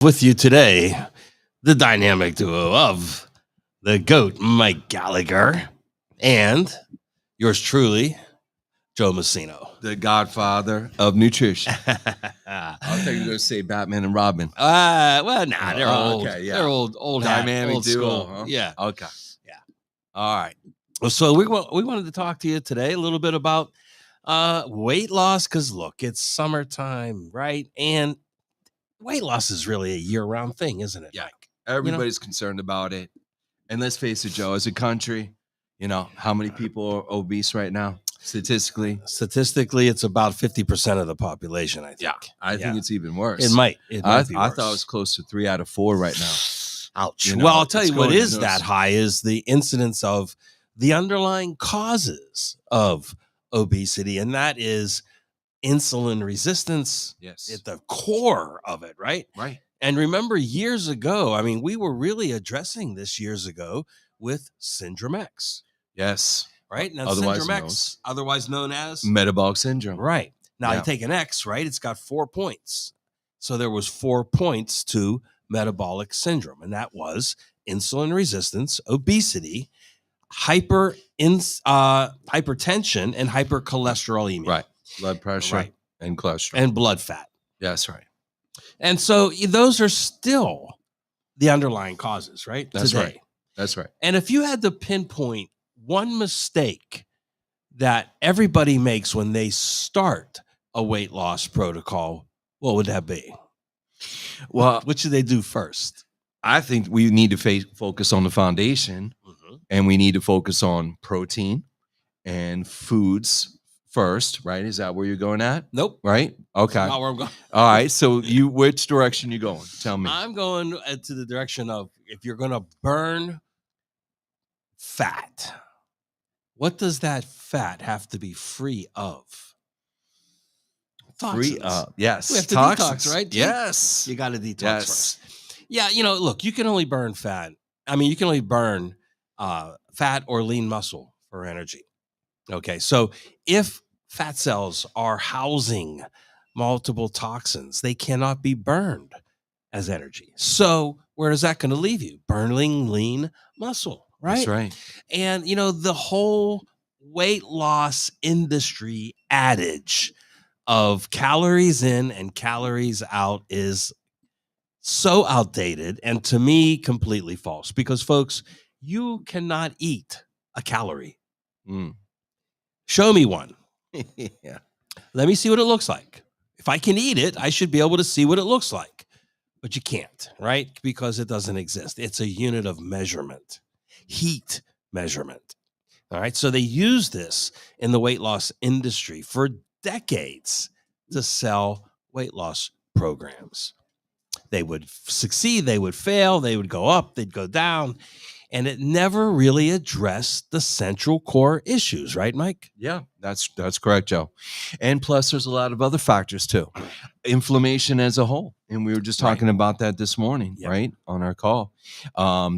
With you today, the dynamic duo of the GOAT, Mike Gallagher, and yours truly, Joe Messino. The godfather of nutrition. I thought you were going to say Batman and Robin. They're old. Okay, yeah. They're old hat, Dynamic old duo, school. huh? Yeah. Okay. Yeah. All right. So we wanted to talk to you today a little bit about weight loss because look, it's summertime, right? And weight loss is really a year-round thing, isn't it? Yeah. Mike? Everybody's concerned about it. And let's face it, Joe, as a country, how many people are obese right now? Statistically, it's about 50% of the population, I think. Yeah. I think it's even worse. It might be worse. I thought it was close to 3 out of 4 right now. Ouch. Well, I'll tell you what is that high is the incidence of the underlying causes of obesity, and that is insulin resistance. Yes. At the core of it, right? Right. And remember years ago, I mean, we were really addressing this years ago with Syndrome X. Yes. Right? Now, Syndrome X, otherwise known as metabolic syndrome. Right. Now, you take an X, right? It's got 4 points. So there was 4 points to metabolic syndrome, and that was insulin resistance, obesity, hypertension, and hypercholesterolemia. Right. Blood pressure and cholesterol. And blood fat. That's right. And so those are still the underlying causes, right? That's today. Right. That's right. And if you had to pinpoint one mistake that everybody makes when they start a weight loss protocol, what would that be? Well, what should they do first? I think we need to focus on the foundation, and we need to focus on protein and foods first, right? Is that where you're going at? Nope. Right? Okay. That's not where I'm going. All right. So which direction you going? Tell me. I'm going to the direction of if you're going to burn fat, what does that fat have to be free of? Toxins. Free of, yes. We have to detox, right? Yes. You got to detox first. Yeah, look, you can only burn fat. I mean, you can only burn fat or lean muscle for energy. Okay, so if fat cells are housing multiple toxins, they cannot be burned as energy. So where is that going to leave you? Burning lean muscle, right? That's right. And, the whole weight loss industry adage of calories in and calories out is so outdated and to me completely false because, folks, you cannot eat a calorie. Show me one. Yeah. Let me see what it looks like. If I can eat it, I should be able to see what it looks like. But you can't, right? Because it doesn't exist. It's a unit of measurement, heat measurement. All right. So they use this in the weight loss industry for decades to sell weight loss programs. They would succeed, they would fail, they would go up, they'd go down. And it never really addressed the central core issues, right, Mike? Yeah, that's correct, Joe. And plus, there's a lot of other factors too. Inflammation as a whole. And we were just talking about that this morning, right, on our call.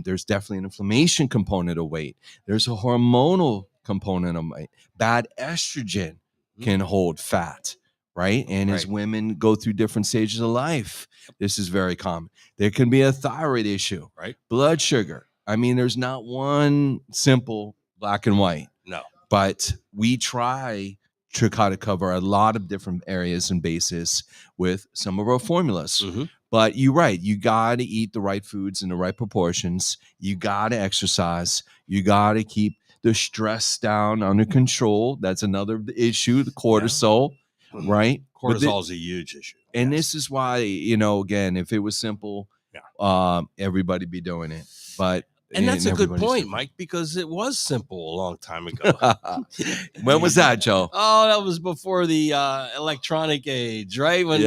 There's definitely an inflammation component of weight. There's a hormonal component of weight. Bad estrogen can hold fat, right? And as women go through different stages of life, this is very common. There can be a thyroid issue, right? Blood sugar. I mean, there's not one simple black and white. No. But we try to cover a lot of different areas and bases with some of our formulas. But you're right. You got to eat the right foods in the right proportions. You got to exercise. You got to keep the stress down under control. That's another issue, the cortisol, right? Cortisol is a huge issue. And this is why, again, if it was simple, everybody be doing it. But and that's a good point, Mike, because it was simple a long time ago. When was that, Joe? Oh, that was before the electronic age, right? When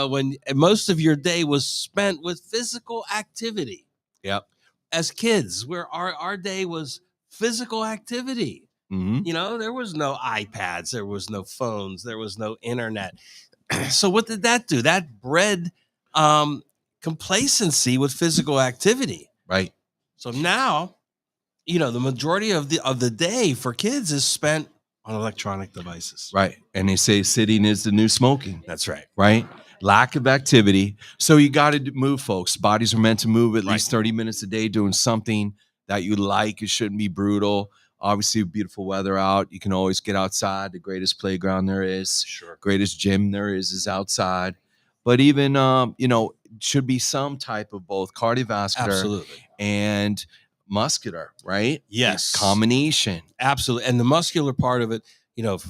when most of your day was spent with physical activity. Yep. As kids, where our day was physical activity. There was no iPads, there was no phones, there was no internet. So what did that do? That bred complacency with physical activity. Right. So now, the majority of the day for kids is spent on electronic devices. Right. And they say sitting is the new smoking. That's right. Right. lack of activity. So you got to move, folks. Bodies are meant to move at least 30 minutes a day, doing something that you like. It shouldn't be brutal. Obviously, beautiful weather out. You can always get outside. The greatest playground there is, greatest gym there is outside. But even, should be some type of both cardiovascular and muscular, right? Yes. Combination. Absolutely. And the muscular part of it,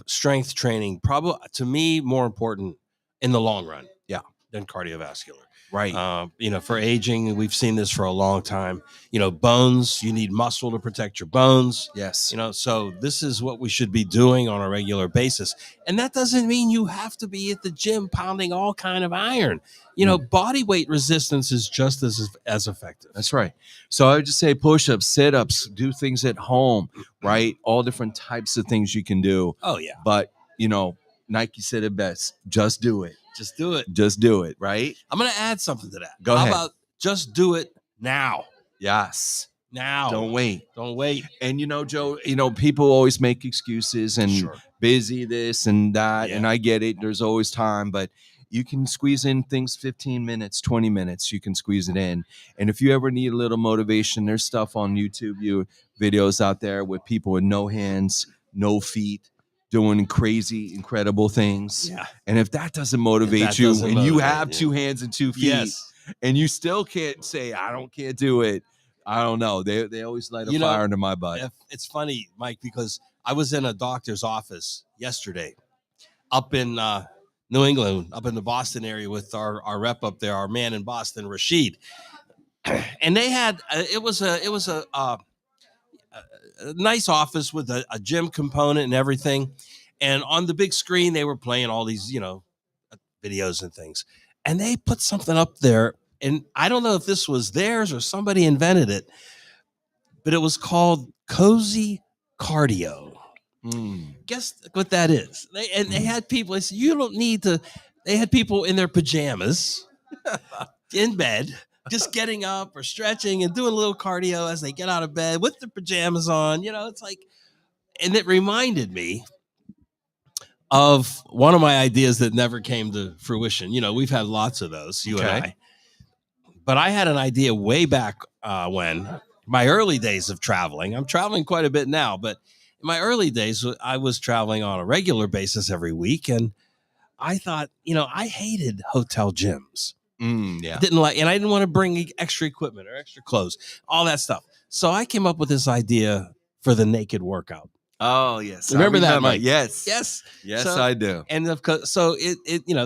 strength training, probably to me more important in the long run. Yeah. Than cardiovascular. Right. For aging, we've seen this for a long time. Bones, you need muscle to protect your bones. Yes. So this is what we should be doing on a regular basis. And that doesn't mean you have to be at the gym pounding all kind of iron. Body weight resistance is just as effective. That's right. So I would just say push-ups, sit-ups, do things at home, right? All different types of things you can do. Oh, yeah. But, Nike said it best. Just do it. Just do it. Just do it, right? I'm going to add something to that. Go ahead. How about just do it now? Yes. Now. Don't wait. Don't wait. And, Joe, people always make excuses and busy this and that. Yeah. And I get it. There's always time. But you can squeeze in things 15 minutes, 20 minutes. You can squeeze it in. And if you ever need a little motivation, there's stuff on YouTube, videos out there with people with no hands, no feet, doing crazy, incredible things. Yeah. And if that doesn't motivate you, and you have 2 hands and 2 feet, and you still can't say, can't do it, I don't know. They always light a fire under my butt. It's funny, Mike, because I was in a doctor's office yesterday up in New England, up in the Boston area with our rep up there, our man in Boston, Rashid. And they had, it was a nice office with a gym component and everything. And on the big screen, they were playing all these, videos and things. And they put something up there. And I don't know if this was theirs or somebody invented it, but it was called Cozy Cardio. Guess what that is? They had people, they said, you don't need to, they had people in their pajamas in bed, just getting up or stretching and doing a little cardio as they get out of bed with their pajamas on. It's like, and it reminded me of one of my ideas that never came to fruition. We've had lots of those, you and I. But I had an idea way back when, my early days of traveling. I'm traveling quite a bit now, but in my early days, I was traveling on a regular basis every week. And I thought, I hated hotel gyms. Yeah. Didn't like, and I didn't want to bring extra equipment or extra clothes, all that stuff. So I came up with this idea for the naked workout. Oh, yes. Remember that, Mike? Yes. Yes. Yes, so, I do. And of course, so it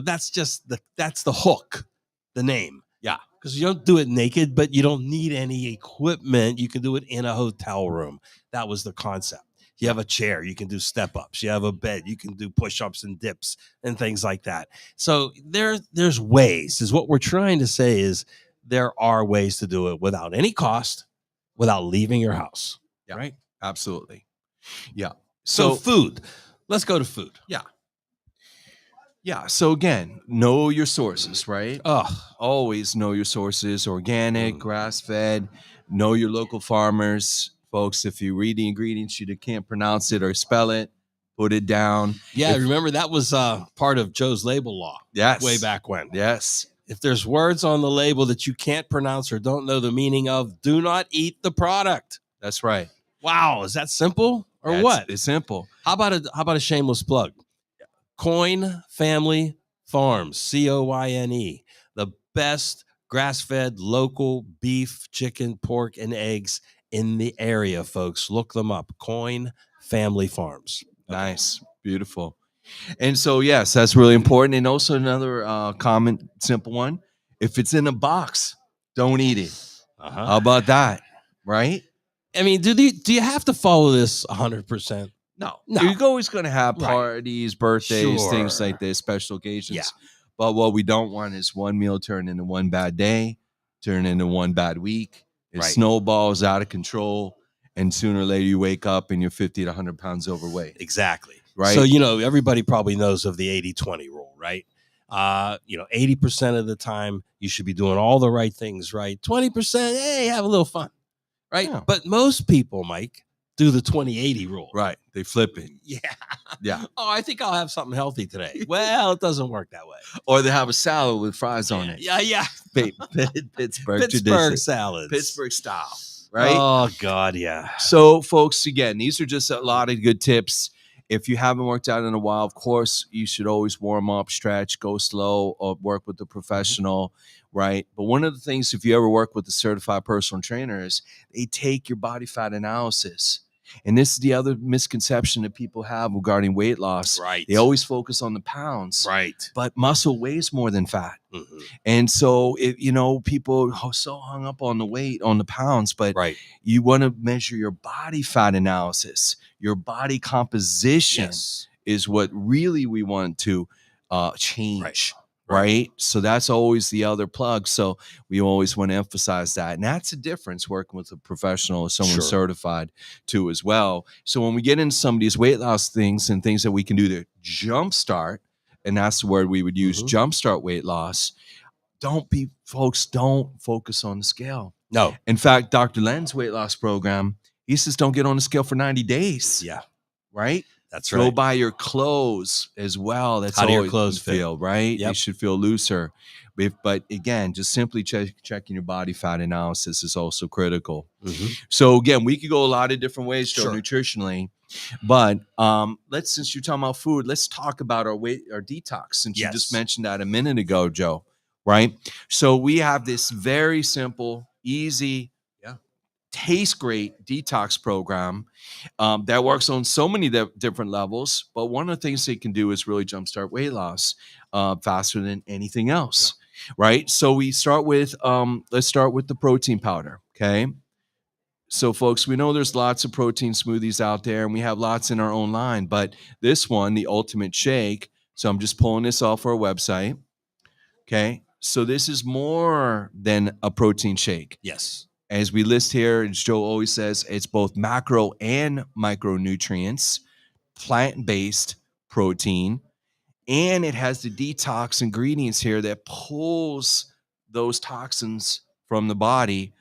that's just that's the hook, the name. Yeah. Because you don't do it naked, but you don't need any equipment. You can do it in a hotel room. That was the concept. You have a chair, you can do step-ups. You have a bed, you can do push-ups and dips and things like that. So there's ways. Is what we're trying to say is there are ways to do it without any cost, without leaving your house. Yeah, right? Absolutely. Yeah. So food. Let's go to food. Yeah. Yeah. So again, know your sources, right? Always know your sources. Organic, grass-fed. Know your local farmers. Folks, if you read the ingredients, you can't pronounce it or spell it, put it down. Yeah, remember that was part of Joe's label law. Yes. Way back when. Yes. If there's words on the label that you can't pronounce or don't know the meaning of, do not eat the product. That's right. Wow, is that simple or what? It's simple. How about a shameless plug? Coyne Family Farms, COYNE, the best grass-fed local beef, chicken, pork, and eggs in the area, folks. Look them up. Coyne Family Farms. Nice. Beautiful. And so, yes, that's really important. And also another common, simple one. If it's in a box, don't eat it. How about that? Right? I mean, do you have to follow this 100%? No. You're always going to have parties, birthdays, Sure. things like this, special occasions. Yeah. But what we don't want is one meal turn into one bad day, turn into one bad week. It snowballs out of control. And sooner or later you wake up and you're 50 to 100 pounds overweight. Exactly. Right. So, everybody probably knows of the 80-20 rule, right? 80% of the time you should be doing all the right things, right? 20%, hey, have a little fun, right? Yeah. But most people, Mike, do the 20-80 rule. Right. They flip it. Yeah. Yeah. Oh, I think I'll have something healthy today. Well, it doesn't work that way. Or they have a salad with fries on it. Yeah. Pittsburgh tradition. Pittsburgh salads. Pittsburgh style. Right? Oh, God, yeah. So, folks, again, these are just a lot of good tips. If you haven't worked out in a while, of course, you should always warm up, stretch, go slow, or work with a professional, right? But one of the things, if you ever work with a certified personal trainer, is they take your body fat analysis. And this is the other misconception that people have regarding weight loss. Right. They always focus on the pounds. Right. But muscle weighs more than fat. Mm-hmm. And so, people are so hung up on the weight, on the pounds, but Right. you want to measure your body fat analysis. Your body composition is what really we want to change. Right. So that's always the other plug. So we always want to emphasize that. And that's the difference working with a professional or someone certified too as well. So when we get into some of these weight loss things and things that we can do to jumpstart, and that's the word we would use, jumpstart weight loss, don't focus on the scale. No. In fact, Dr. Len's weight loss program, he says don't get on the scale for 90 days. Yeah. Right? That's Go buy your clothes as well. That's how do your your clothes feel, right? Yep. They should feel looser. But again, just simply checking your body fat analysis is also critical. Mm-hmm. So again, we could go a lot of different ways, Joe, Sure. nutritionally. But since you're talking about food, let's talk about our detox. Since you just mentioned that a minute ago, Joe. Right? So we have this very simple, easy, tastes great detox program that works on so many different levels. But one of the things they can do is really jumpstart weight loss faster than anything else. Right? So we start with let's start with the protein powder. Okay. So folks, we know there's lots of protein smoothies out there and we have lots in our own line, but this one, the Ultimate Shake. So I'm just pulling this off our website. Okay. So this is more than a protein shake. Yes. As we list here, as Joe always says, it's both macro and micronutrients, plant-based protein, and it has the detox ingredients here that pulls those toxins from the body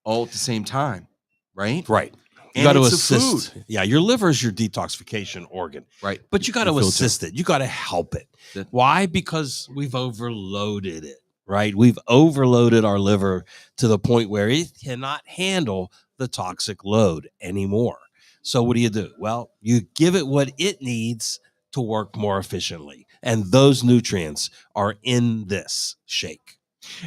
all at the same time, right? Right. You got to assist. Yeah, your liver is your detoxification organ. Right. But you got to assist it. You got to help it. Why? Because we've overloaded it. Right? We've overloaded our liver to the point where it cannot handle the toxic load anymore. So what do? Well, you give it what it needs to work more efficiently. And those nutrients are in this shake.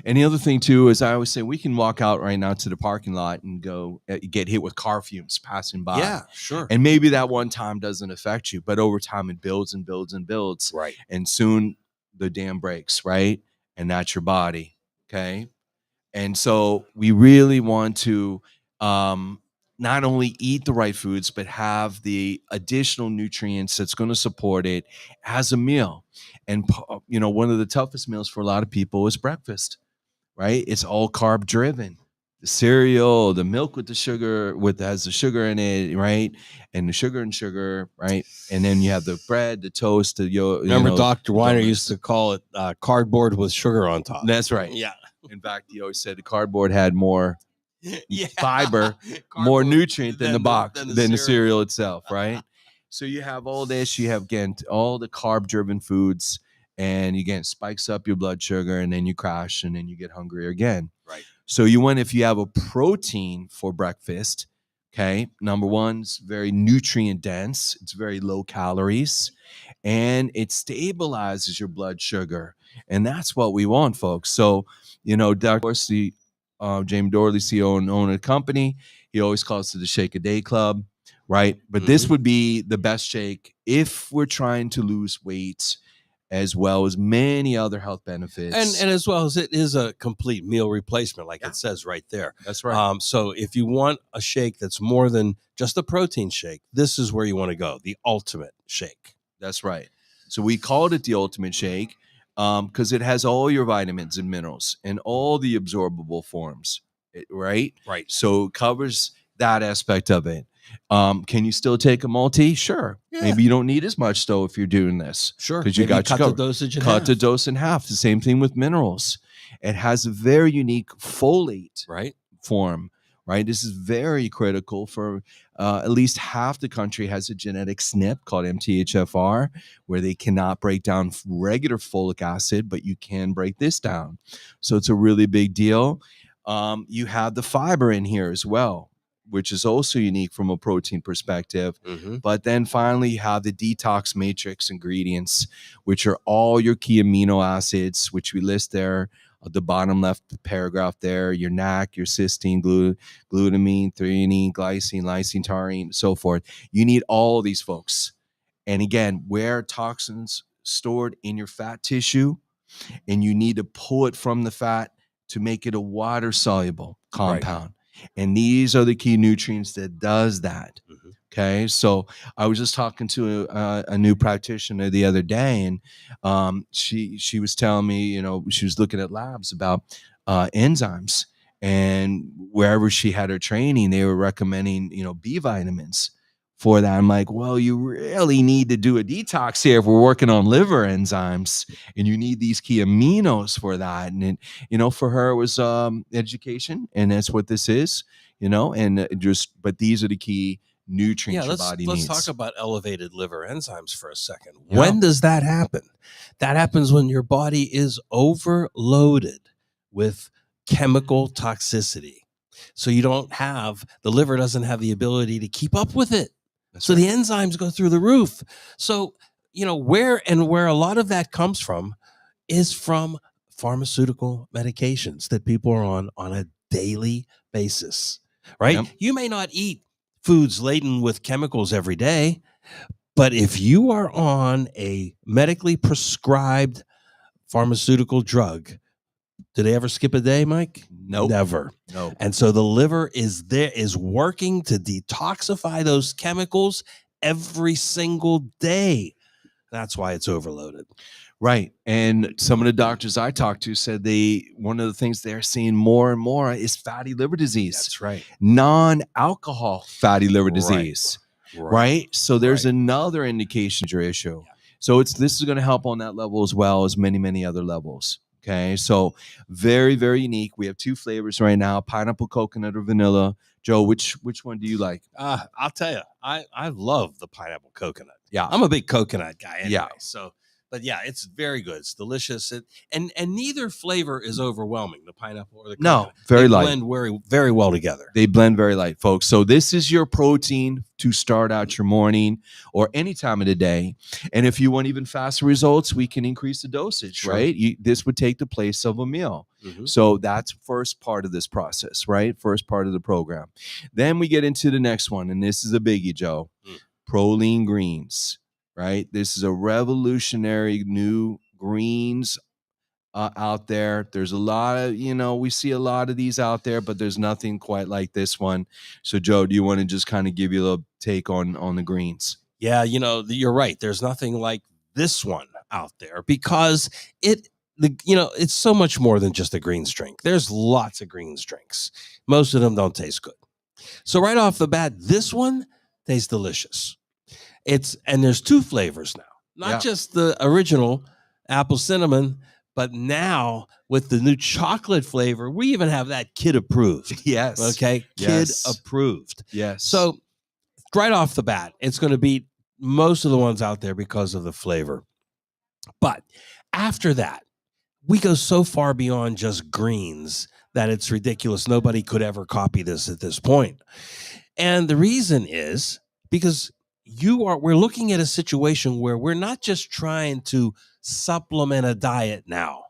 And the other thing too is I always say we can walk out right now to the parking lot and go get hit with car fumes passing by. Yeah, sure. And maybe that one time doesn't affect you, but over time it builds and builds and builds. Right. And soon the dam breaks, right? And that's your body. Okay. And so we really want to not only eat the right foods, but have the additional nutrients that's going to support it as a meal. And, one of the toughest meals for a lot of people is breakfast, right? It's all carb driven. The cereal, the milk with the sugar, has the sugar in it, right? And the sugar, right? And then you have the bread, the toast, Remember Dr. Weiner used to call it cardboard with sugar on top. That's right. Yeah. In fact, he always said the cardboard had more fiber, more nutrient than the cereal itself, right? So you have all this, you have, again, all the carb-driven foods, and again, spikes up your blood sugar, and then you crash, and then you get hungry again. Right. So if you have a protein for breakfast, okay, number one, it's very nutrient dense, it's very low calories, and it stabilizes your blood sugar. And that's what we want, folks. So, Dr. Jamie Dorley, CEO and owner of the company, he always calls it the Shake a Day Club, right? But this would be the best shake if we're trying to lose weight, as well as many other health benefits. And as well as it is a complete meal replacement, like it says right there. That's right. So if you want a shake that's more than just a protein shake, this is where you want to go, the Ultimate Shake. That's right. So we called it the Ultimate Shake because it has all your vitamins and minerals and all the absorbable forms, right? Right. So it covers that aspect of it. Can you still take a multi? Sure. Yeah. Maybe you don't need as much though if you're doing this. Sure. Because you got cut the dosage in half. Cut the dose in half. The same thing with minerals. It has a very unique folate right form, right? This is very critical for at least half the country has a genetic SNP called MTHFR, where they cannot break down regular folic acid, but you can break this down. So it's a really big deal. You have the fiber in here as well, which is also unique from a protein perspective. But then finally, you have the detox matrix ingredients, which are all your key amino acids, which we list there at the bottom left paragraph there, your NAC, your cysteine, glutamine, threonine, glycine, lysine, taurine, so forth. You need all of these folks. And again, where toxins stored in your fat tissue, and you need to pull it from the fat to make it a water-soluble compound. Right. And these are the key nutrients that does that. Okay, so I was just talking to a new practitioner the other day, and she was telling me, she was looking at labs about enzymes, and wherever she had her training, they were recommending, B vitamins for that. I'm like, well, you really need to do a detox here if we're working on liver enzymes, and you need these key aminos for that. And for her, it was education, and that's what this is, but these are the key nutrients your body needs. Let's talk about elevated liver enzymes for a second. Yeah. When does that happen? That happens when your body is overloaded with chemical toxicity. So the liver doesn't have the ability to keep up with it. That's so right. The enzymes go through the roof. So, where a lot of that comes from is from pharmaceutical medications that people are on a daily basis, right? Yep. You may not eat foods laden with chemicals every day, but if you are on a medically prescribed pharmaceutical drug, do they ever skip a day, Mike? Nope. Never. No. And so the liver is working to detoxify those chemicals every single day. That's why it's overloaded. Right. And some of the doctors I talked to said one of the things they're seeing more and more is fatty liver disease. That's right. Non-alcohol fatty liver disease. Right. So there's another indication of your issue. Yeah. So this is going to help on that level as well as many, many other levels. Okay. So very, very unique. We have 2 flavors right now, pineapple, coconut, or vanilla. Joe, which one do you like? I'll tell you, I love the pineapple coconut. Yeah. I'm a big coconut guy anyway. Yeah. So, but yeah, it's very good. It's delicious. And neither flavor is overwhelming, the pineapple or the coconut. No, very light. They blend very, very well together. They blend very light, folks. So this is your protein to start out your morning or any time of the day. And if you want even faster results, we can increase the dosage, sure. Right? This would take the place of a meal. So that's first part of this process, right? First part of the program. Then we get into the next one, and this is a biggie, Joe. Proline greens. Right? This is a revolutionary new greens out there. There's a lot of, we see a lot of these out there, but there's nothing quite like this one. So, Joe, do you want to just kind of give you a little take on the greens? Yeah, you're right. There's nothing like this one out there because it's so much more than just a greens drink. There's lots of greens drinks. Most of them don't taste good. So right off the bat, this one tastes delicious. And there's 2 flavors now, not just the original apple cinnamon, but now with the new chocolate flavor, we even have that kid approved. Yes. Okay. Kid approved. Yes. So right off the bat, it's going to beat most of the ones out there because of the flavor. But after that, we go so far beyond just greens that it's ridiculous. Nobody could ever copy this at this point. And the reason is because we're looking at a situation where we're not just trying to supplement a diet now.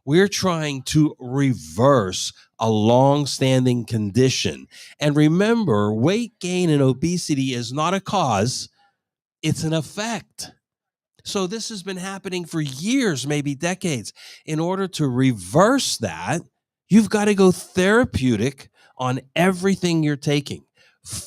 We're trying to reverse a long-standing condition. And remember, weight gain and obesity is not a cause, it's an effect. So this has been happening for years, maybe decades. In order to reverse that, you've got to go therapeutic on everything you're taking.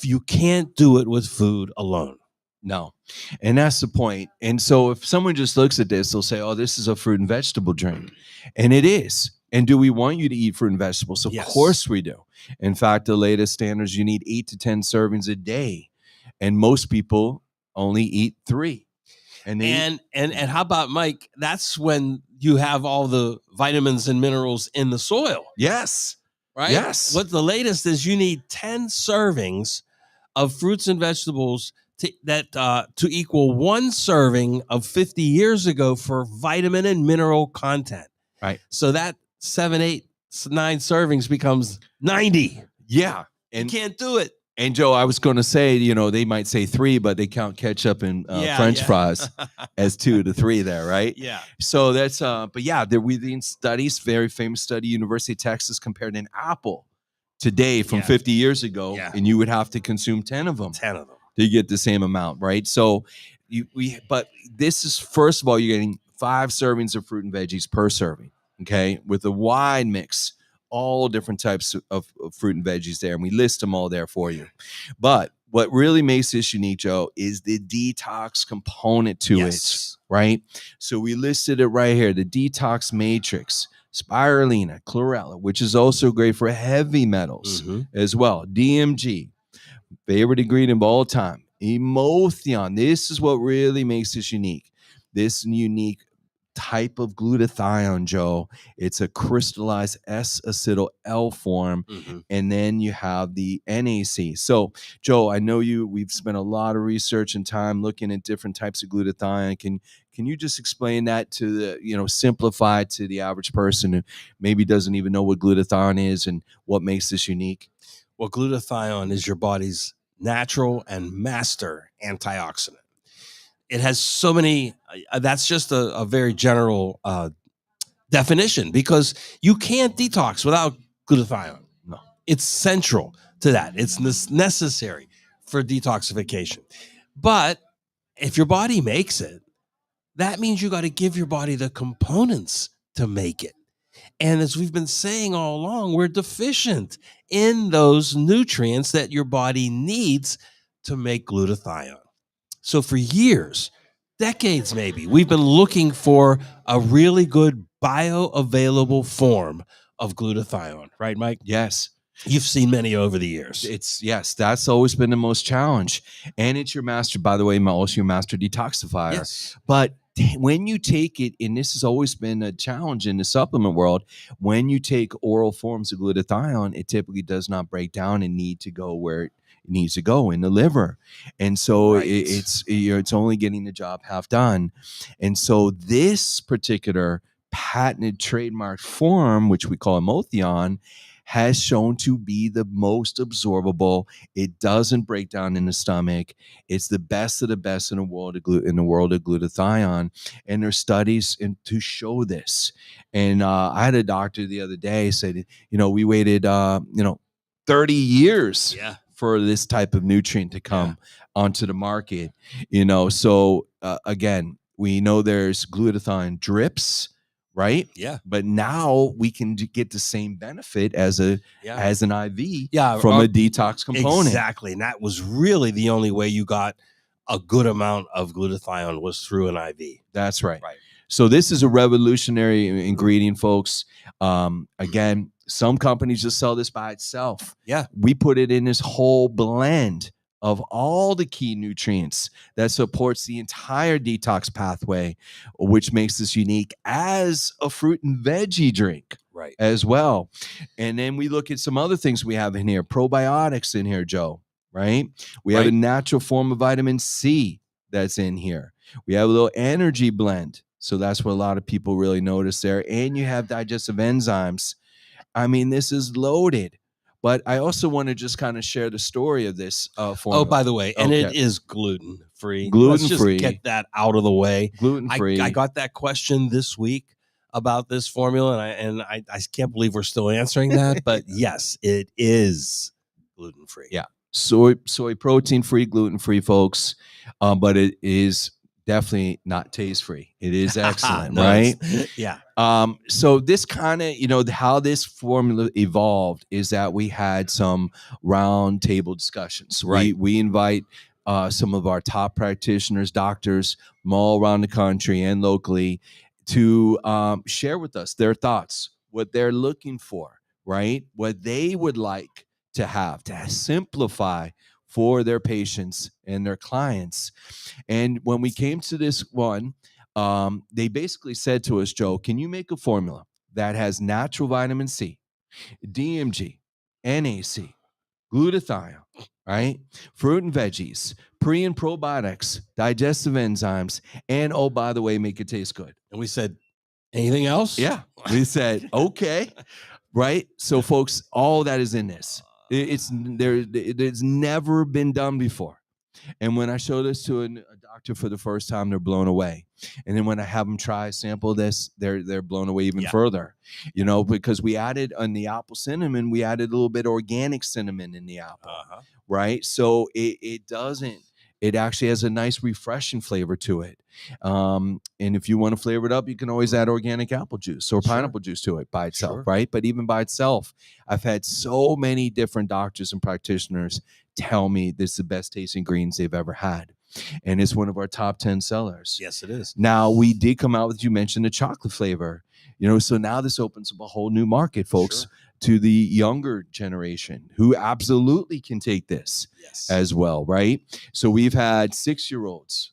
You can't do it with food alone. No. And that's the point. And so if someone just looks at this, they'll say, oh, this is a fruit and vegetable drink. And it is. And do we want you to eat fruit and vegetables? Of course we do. In fact, the latest standards, you need 8 to 10 servings a day. And most people only eat 3. And how about, Mike, that's when you have all the vitamins and minerals in the soil. Yes. right? Yes. What the latest is, you need 10 servings of fruits and vegetables to equal one serving of 50 years ago for vitamin and mineral content. Right. So that 7, 8, 9 servings becomes 90. Yeah. You can't do it. And Joe, I was going to say, they might say 3, but they count ketchup and French fries as 2 to 3 there, right? Yeah. So that's, but yeah, there we've been studies, very famous study, University of Texas compared an apple today from 50 years ago, and you would have to consume 10 of them. 10 of them. To get the same amount, right? So but this is, first of all, you're getting 5 servings of fruit and veggies per serving, okay? With a wide mix, all different types of fruit and veggies there, and we list them all there for you. But what really makes this unique, Joe, is the detox component to it, right? So we listed it right here, the detox matrix, spirulina, chlorella, which is also great for heavy metals as well, DMG, favorite ingredient of all time, Emotion. This is what really makes this unique. This unique type of glutathione, Joe. It's a crystallized S-acetyl L form, and then you have the NAC. So, Joe, I know we've spent a lot of research and time looking at different types of glutathione. Can you just explain that to simplify to the average person who maybe doesn't even know what glutathione is and what makes this unique? Well, glutathione is your body's natural and master antioxidant. It has so many, that's just a very general definition, because you can't detox without glutathione. No. It's central to that. It's necessary for detoxification. But if your body makes it, that means you got to give your body the components to make it. And as we've been saying all along, we're deficient in those nutrients that your body needs to make glutathione. So for years, decades maybe, we've been looking for a really good bioavailable form of glutathione, right, Mike? Yes. You've seen many over the years. Yes, that's always been the most challenge. And it's your master, by the way, also your master detoxifier. Yes. But when you take it, and this has always been a challenge in the supplement world, when you take oral forms of glutathione, it typically does not break down and need to go where it needs to go, in the liver. And so it's only getting the job half done. And so this particular patented trademark form, which we call Emotion, has shown to be the most absorbable. It doesn't break down in the stomach. It's the best of the best in the world of glutathione, and there's studies to show this. And I had a doctor the other day said, we waited 30 years for this type of nutrient to come onto the market. So again, we know there's glutathione drips, right? Yeah. But now we can get the same benefit as an IV from a detox component. Exactly. And that was really the only way you got a good amount of glutathione, was through an IV. That's right. So this is a revolutionary ingredient, folks. Again, some companies just sell this by itself. Yeah. We put it in this whole blend of all the key nutrients that supports the entire detox pathway, which makes this unique as a fruit and veggie drink as well. And then we look at some other things we have in here, probiotics in here, Joe, right? We have a natural form of vitamin C that's in here. We have a little energy blend. So that's what a lot of people really notice there. And you have digestive enzymes. I mean, this is loaded. But I also want to just kind of share the story of this formula. Oh, by the way, and it is gluten-free. Gluten-free. Let's just get that out of the way. Gluten-free. I got that question this week about this formula, and I can't believe we're still answering that. But yes, it is gluten-free. Yeah. Soy protein-free, gluten-free, folks. But it is definitely not taste-free. It is excellent, right? Yeah. So this kind of, how this formula evolved is that we had some round table discussions. Right. We invite some of our top practitioners, doctors from all around the country and locally to share with us their thoughts, what they're looking for, right? What they would like to have to simplify for their patients and their clients. And when we came to this one, they basically said to us, Joe, can you make a formula that has natural vitamin C, DMG, NAC, glutathione, right? Fruit and veggies, pre and probiotics, digestive enzymes, and oh, by the way, make it taste good. And we said, anything else? Yeah. We said, okay. Right. So, folks, all that is in this. It's never been done before. And when I show this to a doctor for the first time, they're blown away. And then when I have them try sample this, they're blown away even further. You know, because we added on the apple cinnamon, we added a little bit organic cinnamon in the apple, right? So it doesn't. It actually has a nice refreshing flavor to it. And if you want to flavor it up, you can always add organic apple juice or pineapple juice to it by itself, right? But even by itself, I've had so many different doctors and practitioners tell me this is the best tasting greens they've ever had. And it's one of our top 10 sellers. Yes, it is. Now, we did come out with, you mentioned the chocolate flavor, you know, so now this opens up a whole new market, folks, to the younger generation who absolutely can take this as well, right? So we've had 6-year-olds,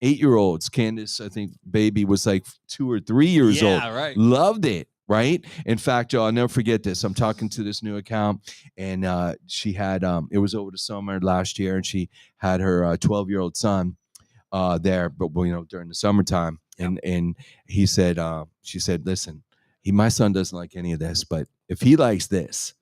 8-year-olds. Candace, I think baby was like 2 or 3 years old. Right. Loved it. Right. In fact, y'all, I'll never forget this. I'm talking to this new account, and she had it was over the summer last year, and she had her 12-year-old son there, but you know, during the summertime, and he said, she said, listen, my son doesn't like any of this, but if he likes this,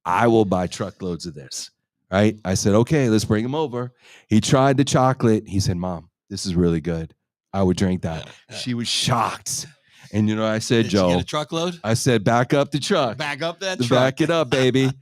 I will buy truckloads of this. Right. I said, okay, let's bring him over. He tried the chocolate. He said, Mom, this is really good. I would drink that. She was shocked. And you know, I said, Joe, you get a truckload? I said, back up the truck. Back up that truck. Back it up, baby.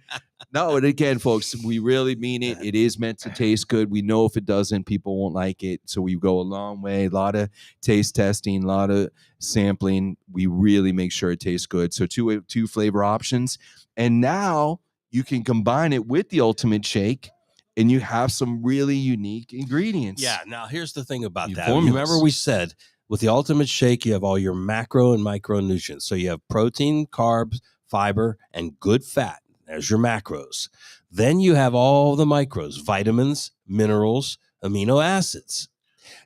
No, and again, folks, we really mean it. It is meant to taste good. We know if it doesn't, people won't like it. So we go a long way, a lot of taste testing, a lot of sampling. We really make sure it tastes good. So two flavor options. And now you can combine it with the Ultimate Shake, and you have some really unique ingredients. Yeah. Now, here's the thing about that. Remember we said, with the Ultimate Shake, you have all your macro and micronutrients. So you have protein, carbs, fiber, and good fat. There's your macros. Then you have all the micros, vitamins, minerals, amino acids.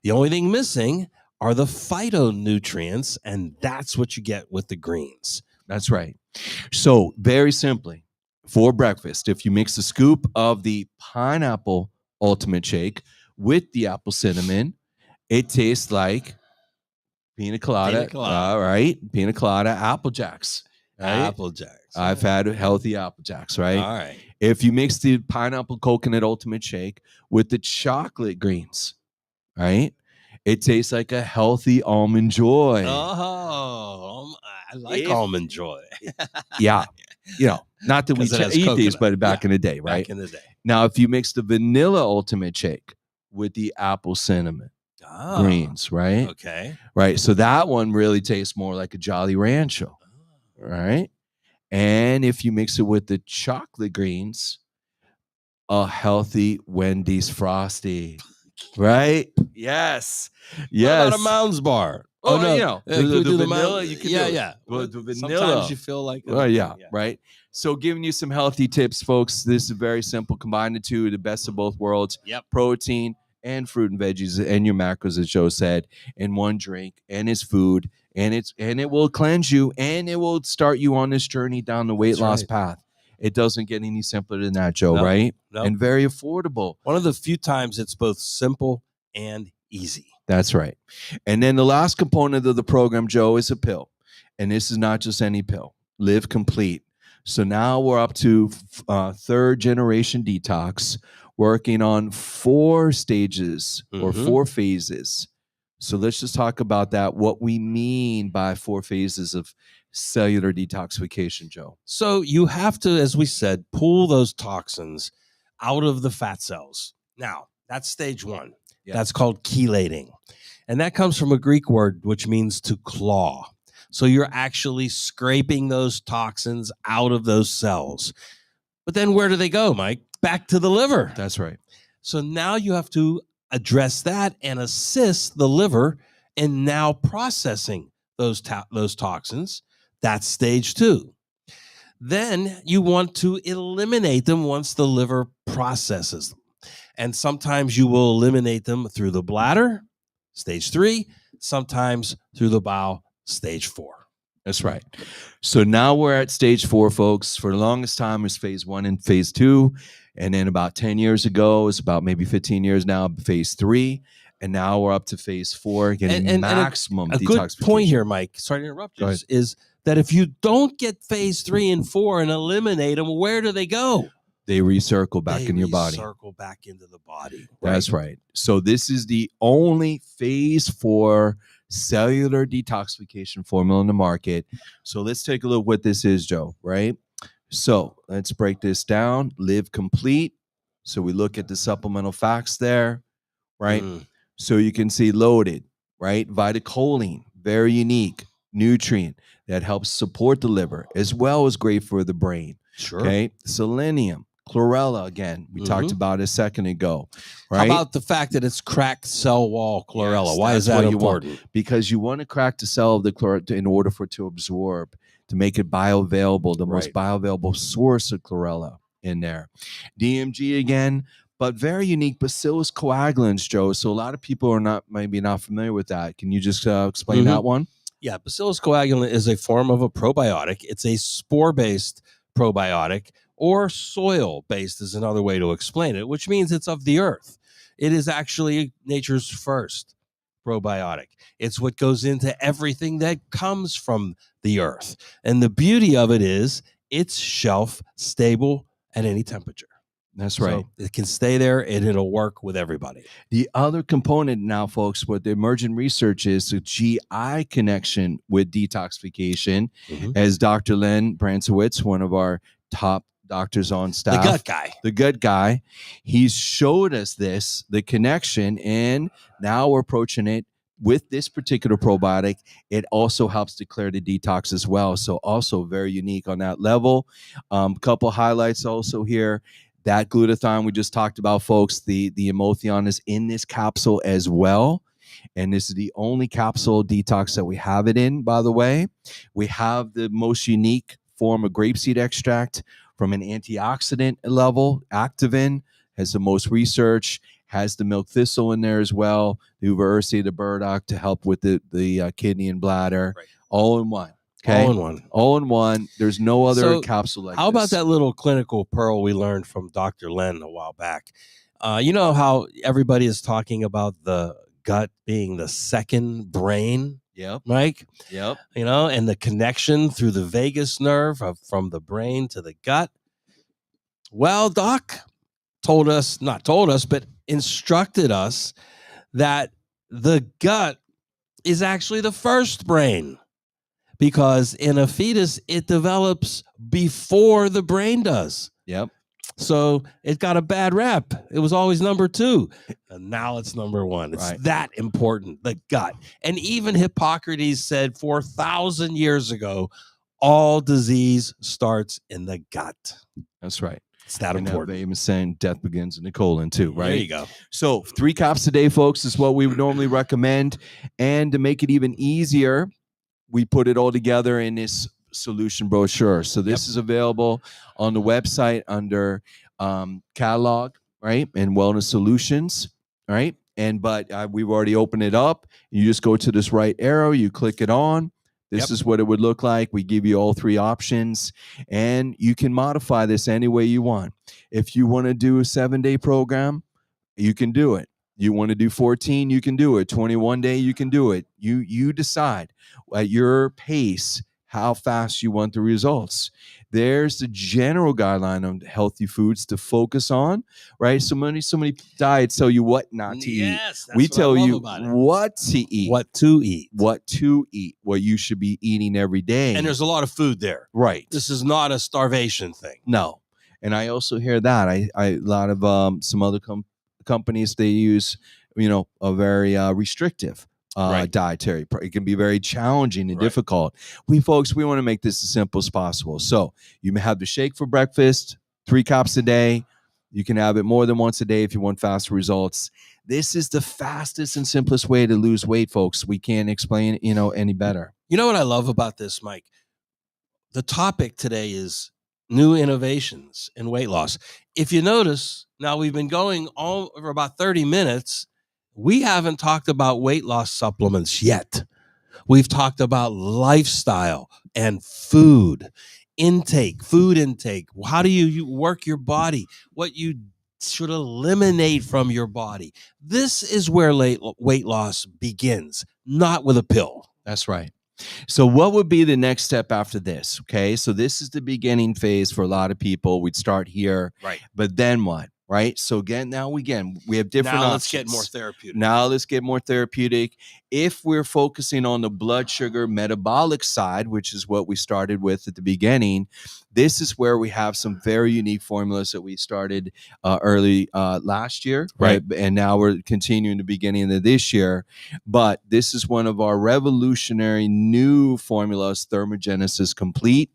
The only thing missing are the phytonutrients, and that's what you get with the greens. That's right. So very simply, for breakfast, if you mix a scoop of the pineapple Ultimate Shake with the apple cinnamon, it tastes like Pina colada. All right. Pina colada, Apple Jacks. Right? Apple Jacks. I've had healthy Apple Jacks, right? All right. If you mix the pineapple coconut Ultimate Shake with the chocolate greens, right? It tastes like a healthy Almond Joy. Oh, I like Almond Joy. Yeah. You know, not that we eat these, but back in the day, right? Back in the day. Now, if you mix the vanilla Ultimate Shake with the apple cinnamon greens, right? Okay. Right. So that one really tastes more like a Jolly Rancho, right? And if you mix it with the chocolate greens, a healthy Wendy's Frosty, right? Yes. Yes. What about a Mounds bar? Oh, no. You know, the vanilla, you can do it. The vanilla. Sometimes you feel like right. So giving you some healthy tips, folks. This is very simple. Combine the two, the best of both worlds. Protein and fruit and veggies and your macros, as Joe said, in one drink, and it's food, and it will cleanse you, and it will start you on this journey down the weight loss path. It doesn't get any simpler than that, Joe, right? And very affordable. One of the few times it's both simple and easy. That's right. And then the last component of the program, Joe, is a pill. And this is not just any pill. Live Complete. So now we're up to third generation detox, working on 4 stages or 4 phases. So let's just talk about that, what we mean by 4 phases of cellular detoxification, Joe. So you have to, as we said, pull those toxins out of the fat cells. Now, that's stage 1. That's called chelating. And that comes from a Greek word, which means to claw. So you're actually scraping those toxins out of those cells. But then where do they go, Mike? Back to the liver. That's right. So now you have to address that and assist the liver in now processing those toxins. That's stage 2. Then you want to eliminate them once the liver processes them. And sometimes you will eliminate them through the bladder, stage 3, sometimes through the bowel, stage 4. That's right. So now we're at stage 4, folks. For the longest time, it was phase 1 and phase 2. And then about 10 years ago, it's about maybe 15 years now, phase 3. And now we're up to phase 4, getting And maximum a good detoxification. point here, Mike, sorry to interrupt you, is that if you don't get phase 3 and 4 and eliminate them, where do they go? They recircle back in your body. Circle back into the body. That's right. So this is the only phase 4 cellular detoxification formula in the market. So let's take a look what this is, Joe, right? So let's break this down. Live Complete. So we look at the supplemental facts there, right? So you can see loaded, right? Vitacholine, very unique nutrient that helps support the liver as well as great for the brain. Sure. Okay. Selenium. Chlorella, again, we talked about a second ago, right? How about the fact that it's cracked cell wall chlorella? Yes, why is that important? Because you want to crack the cell of the chlorella in order for it to absorb, to make it bioavailable, the most bioavailable source of chlorella in there. DMG again, but very unique Bacillus coagulans, Joe. So a lot of people are maybe not familiar with that. Can you just explain that one? Yeah, Bacillus coagulant is a form of a probiotic. It's a spore-based probiotic, or soil-based is another way to explain it, which means it's of the earth. It is actually nature's first probiotic. It's what goes into everything that comes from the earth. And the beauty of it is it's shelf stable at any temperature. That's right. So it can stay there and it'll work with everybody. The other component now, folks, what the emerging research is the GI connection with detoxification, as Dr. Len Bransowitz, one of our top doctors on staff, the gut guy, he's showed us the connection, and now we're approaching it with this particular probiotic. It also helps to clear the detox as well. So also very unique on that level. Couple highlights also here. That glutathione we just talked about, folks, the Emotion is in this capsule as well. And this is the only capsule detox that we have it in, by the way. We have the most unique form of grapeseed extract from an antioxidant level. Activin has the most research, has the milk thistle in there as well, the uva ursi, the burdock to help with the kidney and bladder, all in one. Okay. All in one. There's no other capsule like this. How about that little clinical pearl we learned from Dr. Len a while back? You know how everybody is talking about the gut being the second brain? Yep. Mike? Yep. You know, and the connection through the vagus nerve from the brain to the gut. Well, Doc not told us, but instructed us that the gut is actually the first brain. Because in a fetus, it develops before the brain does. Yep. So it got a bad rap. It was always number 2. And now it's number 1. It's that important, the gut. And even Hippocrates said 4,000 years ago, all disease starts in the gut. That's right. It's that important. Famous saying, death begins in the colon too, right? There you go. So 3 caps a day, folks, is what we would normally recommend. And to make it even easier, we put it all together in this solution brochure. So this is available on the website under catalog, right? And wellness solutions, right? But we've already opened it up. You just go to this right arrow, you click it on. This is what it would look like. We give you all 3 options, and you can modify this any way you want. If you want to do a 7-day program, you can do it. You want to do 14, you can do it. 21 day, you can do it. You decide at your pace how fast you want the results. There's the general guideline on healthy foods to focus on, right? So many diets tell you what not to eat. We tell you what to eat. What to eat. What to eat. What you should be eating every day. And there's a lot of food there. Right. This is not a starvation thing. No. And I also hear that. A lot of some other companies, they use, a very restrictive dietary. It can be very challenging and difficult. We want to make this as simple as possible. So you may have the shake for breakfast, 3 cups a day. You can have it more than once a day if you want faster results. This is the fastest and simplest way to lose weight, folks. We can't explain, any better. You know what I love about this, Mike? The topic today is new innovations in weight loss. If you notice, now we've been going all over about 30 minutes. We haven't talked about weight loss supplements yet. We've talked about lifestyle and food intake, How do you work your body? What you should eliminate from your body. This is where weight loss begins, not with a pill. That's right. So what would be the next step after this? Okay. So this is the beginning phase for a lot of people. We'd start here. Right. But then what? Right. So we have different now options. Let's get more therapeutic. Now let's get more therapeutic. If we're focusing on the blood sugar metabolic side, which is what we started with at the beginning, this is where we have some very unique formulas that we started early last year. Right. And now we're continuing the beginning of this year. But this is one of our revolutionary new formulas, Thermogenesis Complete.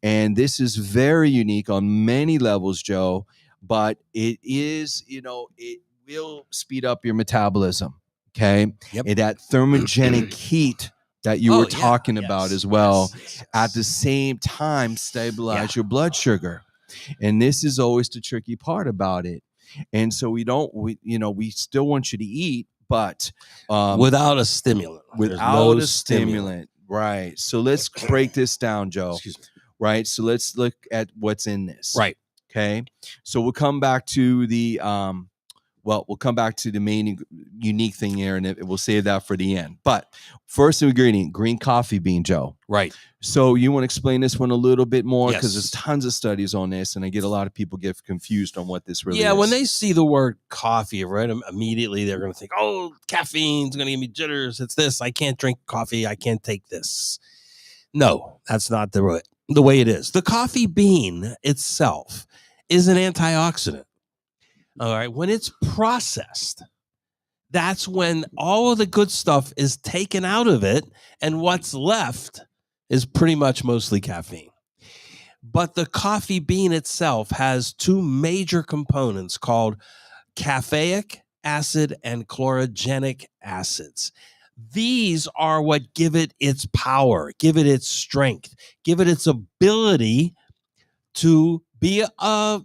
And this is very unique on many levels, Joe. But it is, it will speed up your metabolism. Okay. Yep. And that thermogenic heat that you were talking about as well, at the same time, stabilize your blood sugar. And this is always the tricky part about it. And so we still want you to eat, but without a stimulant. Without a stimulant. Right. So let's break this down, Joe. Excuse me. Right. So let's look at what's in this. Right. Okay. So we'll come back to the main unique thing here, and we'll save that for the end. But first ingredient, green coffee bean, Joe. Right. So you want to explain this one a little bit more? Yes. Because there's tons of studies on this, and I get a lot of people get confused on what this really is. Yeah, when they see the word coffee, right, immediately they're going to think, oh, caffeine's going to give me jitters. It's this. I can't drink coffee. I can't take this. No, that's not the way it is. The coffee bean itself is an antioxidant. All right. When it's processed, that's when all of the good stuff is taken out of it, and what's left is pretty much mostly caffeine. But the coffee bean itself has two major components called caffeic acid and chlorogenic acids. These are what give it its power, give it its strength, give it its ability to be a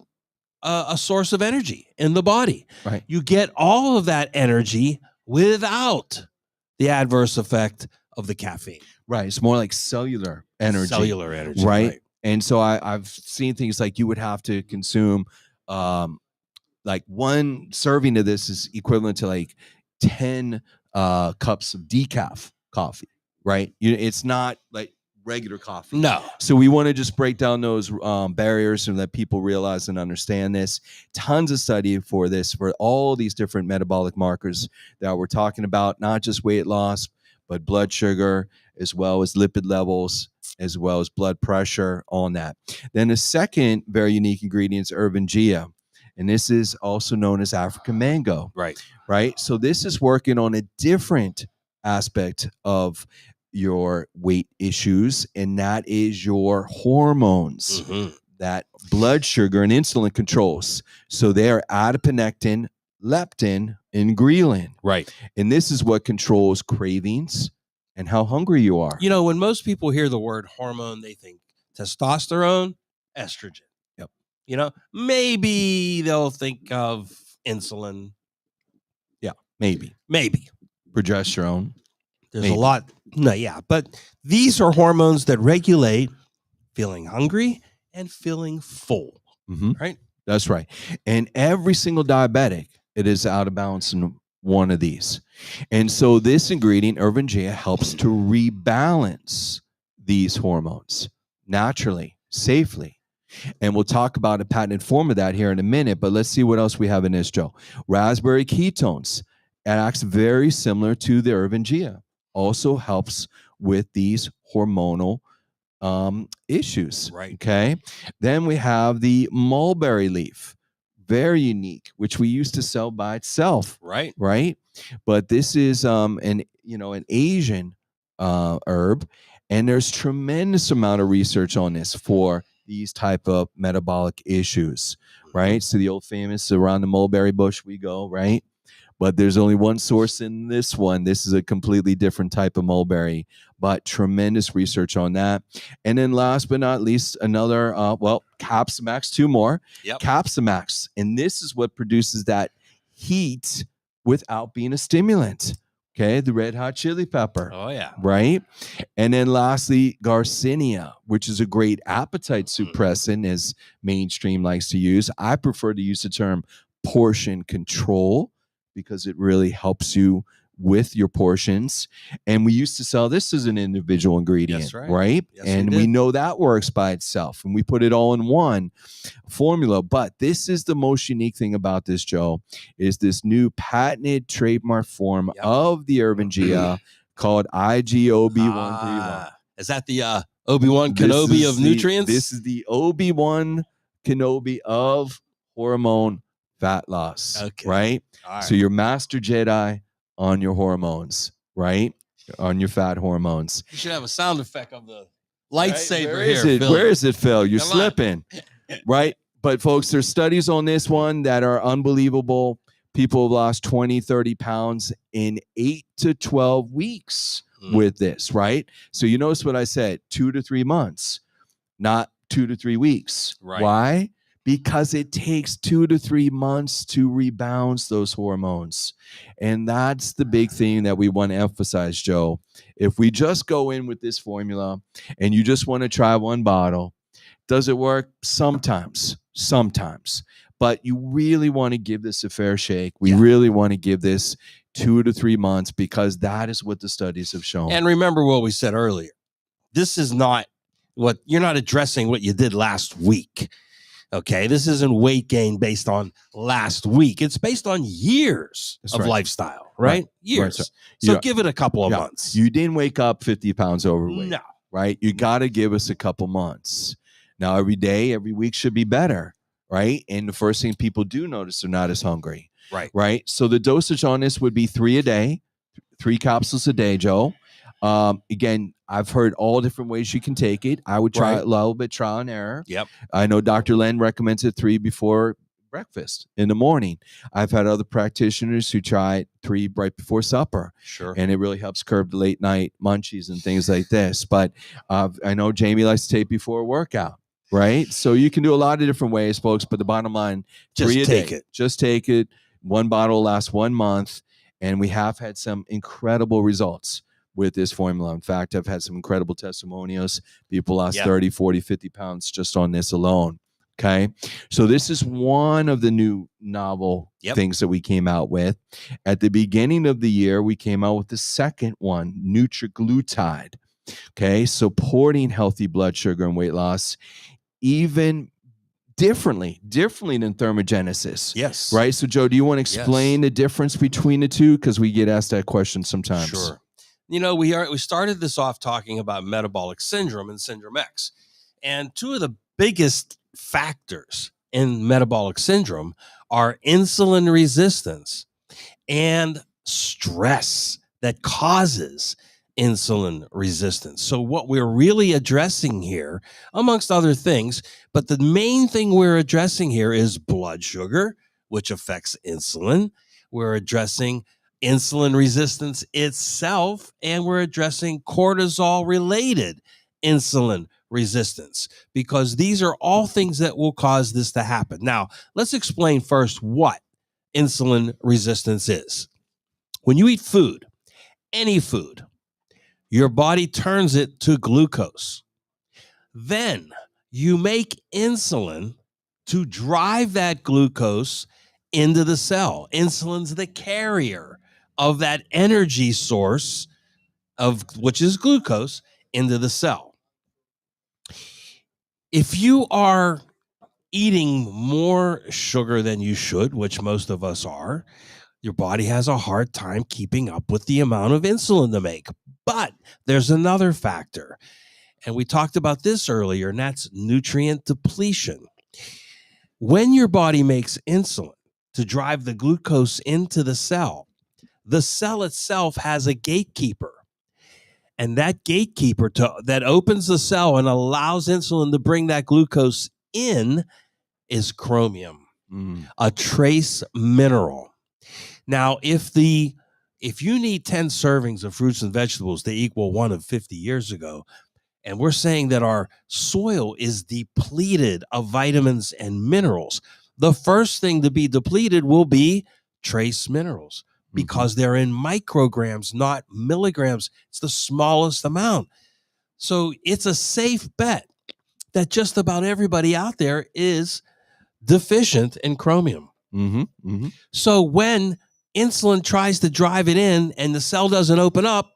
source of energy in the body. Right. You get all of that energy without the adverse effect of the caffeine. Right. It's more like cellular energy. Cellular energy. Right. And so I've seen things like you would have to consume like one serving of this is equivalent to like 10 cups of decaf coffee. Right. It's not like regular coffee. No. So we want to just break down those barriers and let people realize and understand this. Tons of study for this, for all these different metabolic markers that we're talking about, not just weight loss, but blood sugar, as well as lipid levels, as well as blood pressure on that. Then the second very unique ingredient is Ervingia. And this is also known as African mango. Right. Right. So this is working on a different aspect of your weight issues, and that is your hormones, that blood sugar and insulin controls. So they are adiponectin, leptin, and ghrelin. Right. And this is what controls cravings and how hungry you are. When most people hear the word hormone, they think testosterone, estrogen. Yep. Maybe they'll think of insulin. Yeah, maybe. Progesterone. There's a lot. No, yeah. But these are hormones that regulate feeling hungry and feeling full. Right? That's right. And every single diabetic, it is out of balance in one of these. And so this ingredient, Ervingia, helps to rebalance these hormones naturally, safely. And we'll talk about a patented form of that here in a minute, but let's see what else we have in this, Joe. Raspberry ketones. It acts very similar to the Ervingia. Also helps with these hormonal issues. Right. Okay. Then we have the mulberry leaf, very unique, which we used to sell by itself. Right. Right. But this is an Asian herb, and there's tremendous amount of research on this for these type of metabolic issues. Right. So the old famous around the mulberry bush we go. Right. But there's only one source in this one. This is a completely different type of mulberry, but tremendous research on that. And then last but not least, another, Capsimax, two more. Yep. Capsimax. And this is what produces that heat without being a stimulant. Okay, the red hot chili pepper. Oh, yeah. Right? And then lastly, Garcinia, which is a great appetite suppressant, as mainstream likes to use. I prefer to use the term portion control because it really helps you with your portions. And we used to sell this as an individual ingredient, That's right. right? Yes, and we know that works by itself, and we put it all in one formula. But this is the most unique thing about this, Joe, is this new patented trademark form of the Herbangia called IGOB131. Is that the Obi-Wan Kenobi of nutrients? This is the Obi-Wan Kenobi of hormone fat loss. Okay. Right? All right. So your master Jedi on your hormones, right? On your fat hormones. You should have a sound effect of the lightsaber Where here. is it? Phil. Where is it, Phil? You're Come slipping. Right? But folks, there's studies on this one that are unbelievable. People have lost 20, 30 pounds in 8 to 12 weeks with this, right? So you notice what I said, 2 to 3 months, not 2 to 3 weeks. Right. Why? Because it takes 2 to 3 months to rebalance those hormones. And that's the big thing that we want to emphasize, Joe. If we just go in with this formula and you just want to try one bottle, does it work? Sometimes. But you really want to give this a fair shake. We really want to give this 2 to 3 months because that is what the studies have shown. And remember what we said earlier. This is not what you're not addressing what you did last week. Okay, this isn't weight gain based on last week. It's based on years of lifestyle, right? Years. Right. So give it a couple of months. You didn't wake up 50 pounds overweight. No. Right? You got to give us a couple months. Now, every day, every week should be better, right? And the first thing people do notice, they're not as hungry. Right? So the dosage on this would be 3 a day, 3 capsules a day, Joe. Again, I've heard all different ways you can take it. I would try a little bit trial and error. Yep. I know Dr. Len recommends it 3 before breakfast in the morning. I've had other practitioners who try 3 right before supper. Sure. And it really helps curb the late night munchies and things like this. But I know Jamie likes to take before a workout. Right. So you can do a lot of different ways, folks. But the bottom line, just 3 a take day. it. Just take it. One bottle lasts 1 month. And we have had some incredible results with this formula. In fact, I've had some incredible testimonials. People lost 30, 40, 50 pounds just on this alone. Okay. So this is one of the new novel things that we came out with. At the beginning of the year, we came out with the second one, Nutriglutide. Okay. Supporting healthy blood sugar and weight loss, even differently than thermogenesis. Yes. Right. So Joe, do you want to explain the difference between the two? Because we get asked that question sometimes. Sure. You know, we started this off talking about metabolic syndrome and syndrome X. And 2 of the biggest factors in metabolic syndrome are insulin resistance and stress that causes insulin resistance. So what we're really addressing here, amongst other things, but the main thing we're addressing here is blood sugar, which affects insulin. We're addressing insulin resistance itself, and we're addressing cortisol-related insulin resistance, because these are all things that will cause this to happen. Now, let's explain first what insulin resistance is. When you eat food, any food, your body turns it to glucose. Then you make insulin to drive that glucose into the cell. Insulin's the carrier of that energy source, of which is glucose, into the cell. If you are eating more sugar than you should, which most of us are, your body has a hard time keeping up with the amount of insulin to make. But there's another factor, and we talked about this earlier, and that's nutrient depletion. When your body makes insulin to drive the glucose into the cell itself has a gatekeeper. And that gatekeeper that opens the cell and allows insulin to bring that glucose in is chromium, a trace mineral. Now, if you need 10 servings of fruits and vegetables to equal one of 50 years ago, and we're saying that our soil is depleted of vitamins and minerals, the first thing to be depleted will be trace minerals. because they're in micrograms, not milligrams. It's the smallest amount. So it's a safe bet that just about everybody out there is deficient in chromium. So when insulin tries to drive it in and the cell doesn't open up,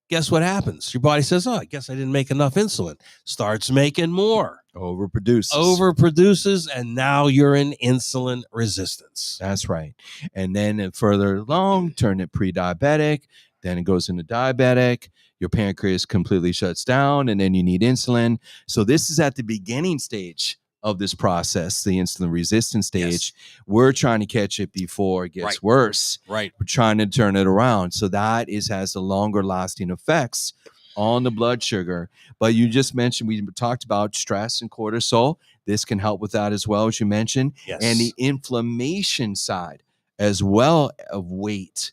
guess what happens? Your body says, oh, I guess I didn't make enough insulin. Starts making more. Overproduces, and now you're in insulin resistance. That's right. And then further along, turn it pre-diabetic, then it goes into diabetic, your pancreas completely shuts down, and then you need insulin. So this is at the beginning stage of this process, the insulin resistance stage. We're trying to catch it before it gets worse. Right. We're trying to turn it around. So that has the longer lasting effects on the blood sugar. But you just mentioned, we talked about stress and cortisol. This can help with that as well, as you mentioned. And the inflammation side as well of weight.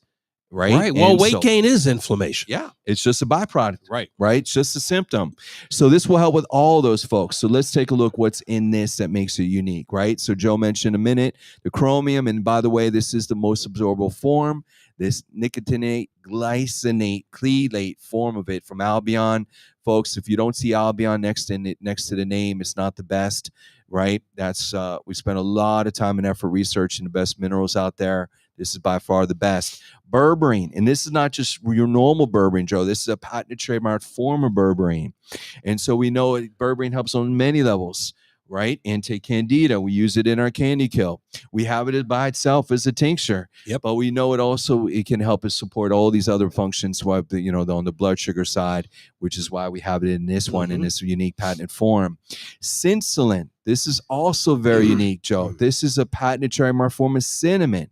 Right. Well, weight gain is inflammation. Yeah. It's just a byproduct. Right. It's just a symptom. So this will help with all those folks. So let's take a look what's in this that makes it unique. Right. So Joe mentioned a minute, the chromium. And by the way, this is the most absorbable form. This nicotinate glycinate chelate form of it from Albion. Folks, if you don't see Albion next to the name, it's not the best. Right. That's we spent a lot of time and effort researching the best minerals out there. This is by far the best. Berberine, and this is not just your normal berberine, Joe. This is a patented trademark form of berberine. And so we know berberine helps on many levels, right? Anti-candida, we use it in our candy kill. We have it by itself as a tincture, but we know it can help us support all these other functions, on the blood sugar side, which is why we have it in this one in this unique patented form. Cinnalin, this is also very unique, Joe. This is a patented trademark form of cinnamon.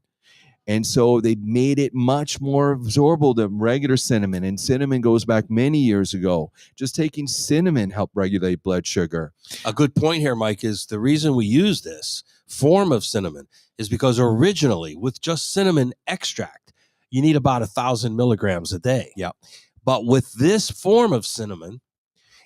And so they made it much more absorbable than regular cinnamon. And cinnamon goes back many years ago. Just taking cinnamon helped regulate blood sugar. A good point here, Mike, is the reason we use this form of cinnamon is because originally with just cinnamon extract, you need about 1,000 milligrams a day. But with this form of cinnamon,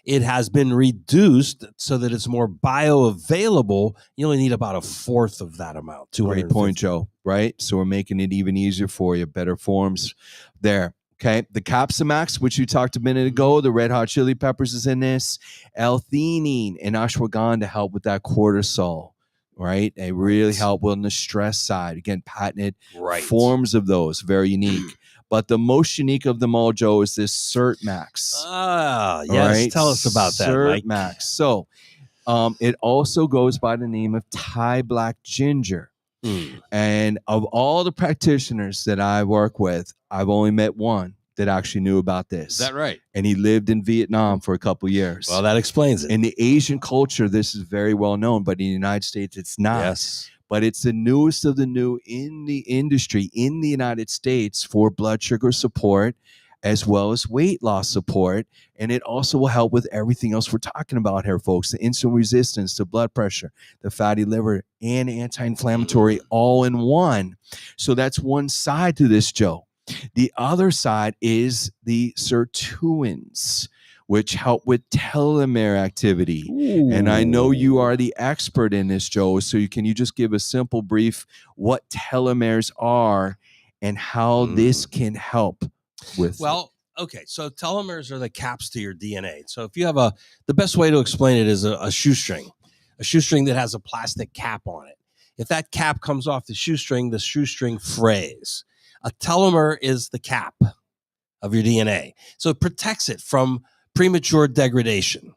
it has been reduced so that it's more bioavailable. You only need about a fourth of that amount. Great point, Joe. Right? So we're making it even easier for you. Better forms there. Okay. The Capsimax, which you talked a minute ago, the red hot chili peppers is in this. L-theanine and ashwagandha help with that cortisol. Right? They really help on the stress side. Again, patented forms of those. Very unique. But the most unique of them all, Joe, is this CertMax. Yes. Tell us about that, Mike. CertMax. So it also goes by the name of Thai black ginger. And of all the practitioners that I work with, I've only met one that actually knew about this. Is that right? And he lived in Vietnam for a couple years. Well, that explains it. In the Asian culture, this is very well known, but in the United States, it's not. Yes. But it's the newest of the new in the industry in the United States for blood sugar support as well as weight loss support. And it also will help with everything else we're talking about here, folks. The insulin resistance, the blood pressure, the fatty liver, and anti-inflammatory all in one. So that's one side to this, Joe. The other side is the sirtuins, which help with telomere activity. Ooh. And I know you are the expert in this, Joe. So can you just give a simple brief what telomeres are and how this can help with? Well, okay. So telomeres are the caps to your DNA. So if you have the best way to explain it is a shoestring that has a plastic cap on it. If that cap comes off the shoestring frays. A telomere is the cap of your DNA. So it protects it from premature degradation.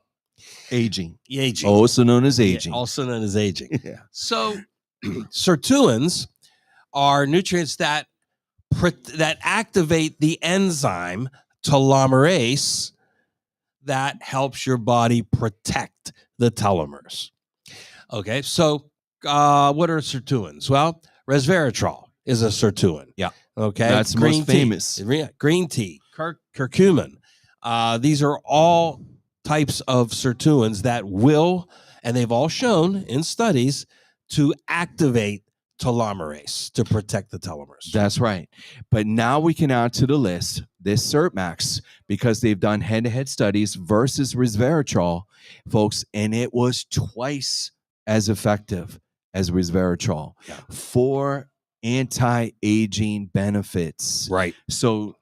Aging. Also known as aging. Yeah. So sirtuins are nutrients that activate the enzyme telomerase that helps your body protect the telomeres. Okay, so what are sirtuins? Well, resveratrol is a sirtuin. Yeah. Okay. That's the most famous. Green tea, curcumin. These are all types of sirtuins that will, and they've all shown in studies, to activate telomerase to protect the telomeres. That's right. But now we can add to the list this CertMax because they've done head-to-head studies versus resveratrol, folks, and it was twice as effective as resveratrol for anti-aging benefits. Right. So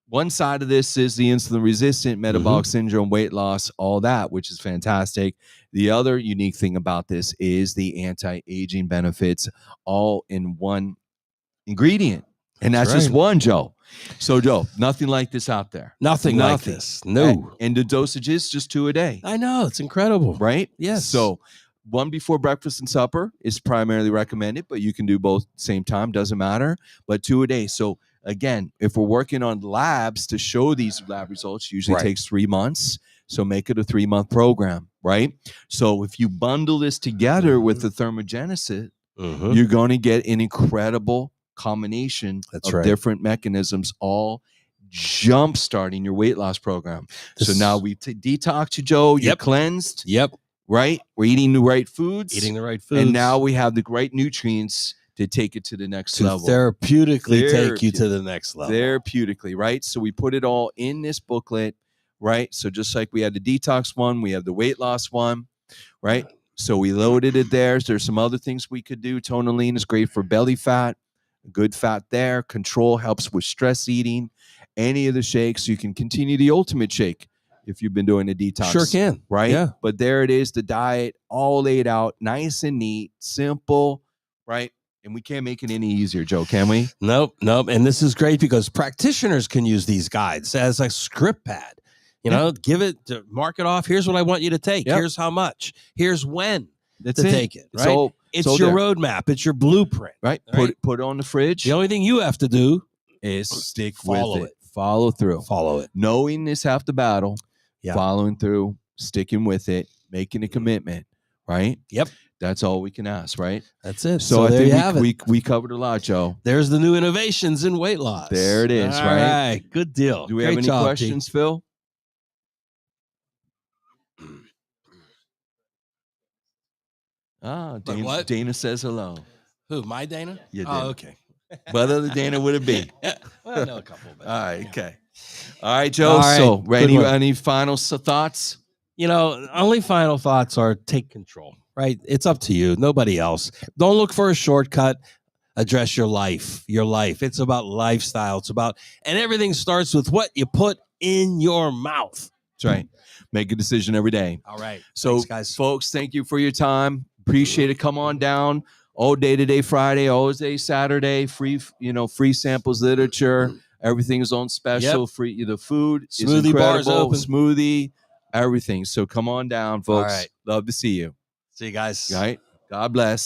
one side of this is the insulin resistant, metabolic syndrome, weight loss, all that, which is fantastic. The other unique thing about this is the anti-aging benefits all in one ingredient. And that's just one, Joe. So, Joe, nothing like this out there. Nothing like this. No. And the dosage is just 2 a day. I know. It's incredible. Right? Yes. So one before breakfast and supper is primarily recommended, but you can do both same time, doesn't matter. But 2 a day. So again, if we're working on labs to show these lab results, usually takes 3 months. So make it a 3-month program, right? So if you bundle this together with the thermogenesis, you're going to get an incredible combination of different mechanisms, all jump starting your weight loss program. So now we detox you, Joe. You're cleansed. Right? We're eating the right foods. And now we have the right nutrients to take it to the next level. Therapeutically take you to the next level. Therapeutically, right? So we put it all in this booklet, right? So just like we had the detox one, we have the weight loss one, right? So we loaded it there. There's some other things we could do. Tonalene is great for belly fat, good fat there. Control helps with stress eating. Any of the shakes, you can continue the ultimate shake if you've been doing a detox. Sure can. Right? Yeah. But there it is, the diet, all laid out, nice and neat, simple, right? And we can't make it any easier, Joe, can we? Nope. And this is great because practitioners can use these guides as a script pad. You know, mark it off. Here's what I want you to take. Here's how much. Here's when to take it. Right? So it's your roadmap. It's your blueprint. Right? Put it on the fridge. The only thing you have to do is stick follow with it. Follow through. Follow it. Knowing is half the battle. Following through, sticking with it, making a commitment. Right? Yep. That's all we can ask, right? That's it. So I think we covered a lot, Joe. There's the new innovations in weight loss. There it is, all right? Good deal. Do we have any questions, Phil? Dana says hello. Who, my Dana? Yeah, Dana. Oh, okay. What other Dana would it be? Well, I know a couple. But, all right, okay. All right, Joe. All right, so, any final thoughts? You know, only final thoughts are take control, right? It's up to you, nobody else. Don't look for a shortcut. Address your life. It's about lifestyle. And everything starts with what you put in your mouth. That's right. Make a decision every day. All right. So, thanks, guys. Folks, thank you for your time. Appreciate it. Come on down. All day today, Friday, all day Saturday. Free samples, literature. Everything is on special. Free. The food smoothie is incredible. Bars open. Smoothie, everything. So come on down, folks. All right. Love to see you. See you guys. All right. God bless.